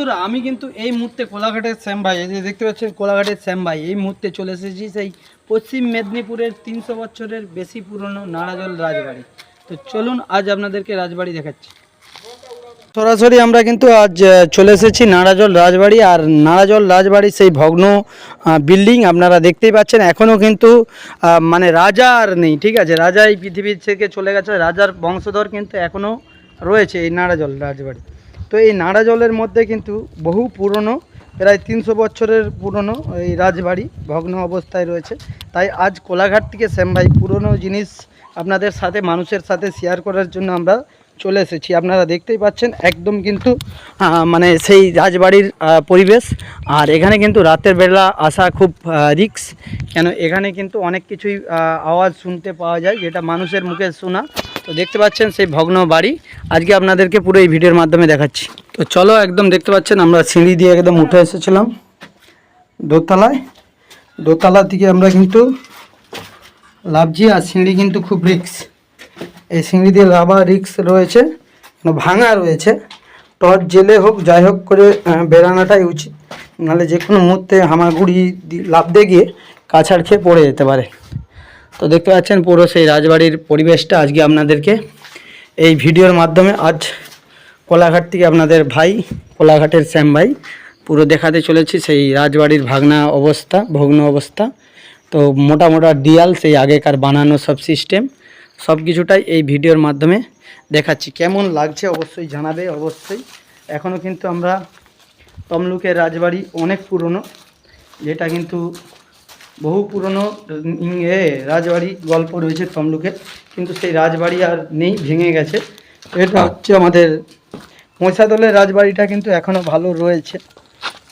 বন্ধুরা আমি কিন্তু এই মুহূর্তে কোলাঘাটের শ্যাম ভাই, এই যে দেখতে পাচ্ছেন কোলাঘাটের শ্যাম ভাই, এই মুহূর্তে চলে এসেছি সেই পশ্চিম মেদিনীপুরের 300 বছরের বেশি পুরনো নাড়াজল রাজবাড়ি। তো চলুন আজ আপনাদেরকে রাজবাড়ি দেখাচ্ছি। সরাসরি আমরা কিন্তু আজ চলে এসেছি নাড়াজল রাজবাড়ি। আর নাড়াজল রাজবাড়ি সেই ভগ্ন বিল্ডিং আপনারা দেখতেই পাচ্ছেন। এখনও কিন্তু মানে রাজা আর নেই, ঠিক আছে, রাজা এই পৃথিবীর থেকে চলে গেছে, রাজার বংশধর কিন্তু এখনও রয়েছে এই নাড়াজল রাজবাড়ি। তো এই নাড়াজলের মধ্যে কিন্তু বহু পুরনো, প্রায় 300 বছরের পুরনো এই রাজবাড়ি ভগ্ন অবস্থায় রয়েছে। তাই আজ কোলাঘাট থেকে শ্যাম ভাই পুরনো জিনিস আপনাদের সাথে, মানুষের সাথে শেয়ার করার জন্য আমরা চলে এসেছি। আপনারা দেখতেই পাচ্ছেন একদম কিন্তু মানে সেই রাজবাড়ির পরিবেশ। আর এখানে কিন্তু রাতের বেলা আসা খুব রিস্ক, কেন এখানে কিন্তু অনেক কিছুই আওয়াজ শুনতে পাওয়া যায় যেটা মানুষের মুখে শোনা। তো দেখতে পাচ্ছেন সেই ভগ্ন বাড়ি আজকে আপনাদেরকে পুরো এই ভিডিওর মাধ্যমে দেখাচ্ছি। তো চলো, একদম দেখতে পাচ্ছেন আমরা সিঁড়ি দিয়ে একদম উঠে এসেছিলাম দোতলায়। দোতলা থেকে আমরা কিন্তু লাফছি, আর সিঁড়ি কিন্তু খুব রিস্ক, এই সিঁড়ি দিয়ে লাভা রিস্ক রয়েছে, ভাঙা রয়েছে। টর্চ জেলে হোক যাই হোক করে বেরানোটাই উচিত, নাহলে যে কোনো মুহূর্তে হামাগুড়ি লাফতে গিয়ে কাছাড় খেয়ে পড়ে যেতে পারে। তো দেখতে পাচ্ছেন পুরো সেই রাজবাড়ির পরিবেশটা আজকে আপনাদেরকে এই ভিডিওর মাধ্যমে আজ কোলাঘাট থেকে আপনাদের ভাই, কোলাঘাটের শ্যাম ভাই, পুরো দেখাতে চলেছি সেই রাজবাড়ির ভগ্ন অবস্থা। তো মোটা মোটা ডিয়াল, সেই আগেকার বানানো সব সিস্টেম, সব কিছুটাই এই ভিডিওর মাধ্যমে দেখাচ্ছি। কেমন লাগছে অবশ্যই জানাবে। অবশ্যই এখনও কিন্তু আমরা তমলুকের রাজবাড়ি অনেক পুরনো, যেটা কিন্তু বহু পুরনো রাজবাড়ি গল্প রয়েছে তমলুকের, কিন্তু সেই রাজবাড়ি আর নেই, ভেঙে গেছে। এটা হচ্ছে আমাদের মহিষাদলের রাজবাড়িটা, কিন্তু এখনও ভালো রয়েছে।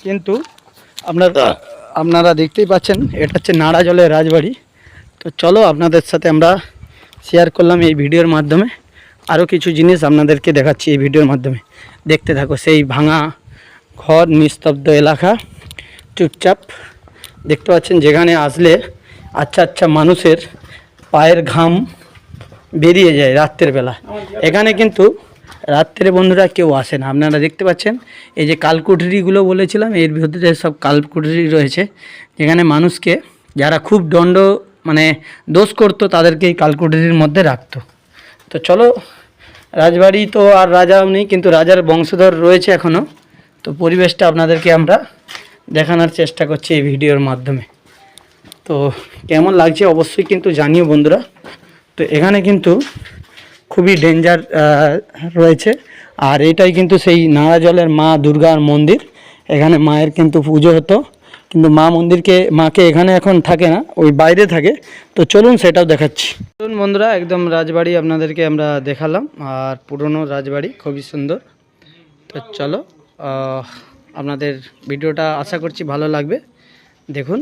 কিন্তু আপনারা দেখতেই পাচ্ছেন এটা হচ্ছে নাড়াজলের রাজবাড়ি। তো চলো আপনাদের সাথে আমরা শেয়ার করলাম এই ভিডিওর মাধ্যমে, আরও কিছু জিনিস আপনাদেরকে দেখাচ্ছি এই ভিডিওর মাধ্যমে। দেখতে থাকো। সেই ভাঙা ঘর, নিস্তব্ধ এলাকা, চুপচাপ দেখতে পাচ্ছেন, যেখানে আসলে আচ্ছা মানুষের পায়ের ঘাম বেরিয়ে যায় রাত্রের বেলা। এখানে কিন্তু রাত্রে বন্ধুরা কেউ আসে না। আপনারা দেখতে পাচ্ছেন এই যে কালকুঠরিগুলো বলেছিলাম, এর ভিতরে সব কালকুঠরি রয়েছে, যেখানে মানুষকে যারা খুব মানে দোষ করতো তাদেরকে এই কালকুঠরির মধ্যে রাখতো। তো চলো, রাজবাড়ি তো আর রাজাও নেই, কিন্তু রাজার বংশধর রয়েছে এখনও। তো পরিবেশটা আপনাদেরকে আমরা দেখানোর চেষ্টা করছি এই ভিডিওর মাধ্যমে। তো কেমন লাগছে অবশ্যই কিন্তু জানিও বন্ধুরা। তো এখানে কিন্তু খুবই ডেঞ্জার রয়েছে। আর এটাই কিন্তু সেই নাড়াজলের মা দুর্গার মন্দির। এখানে মায়ের কিন্তু পুজো হতো, কিন্তু মাকে এখানে এখন থাকে না, ওই বাইরে থাকে। তো চলুন সেটাও দেখাচ্ছি। চলুন বন্ধুরা, একদম রাজবাড়ি আপনাদেরকে আমরা দেখালাম, আর পুরনো রাজবাড়ি খুবই সুন্দর। তো চলো, আপনাদের ভিডিওটা আশা করছি ভালো লাগবে, দেখুন।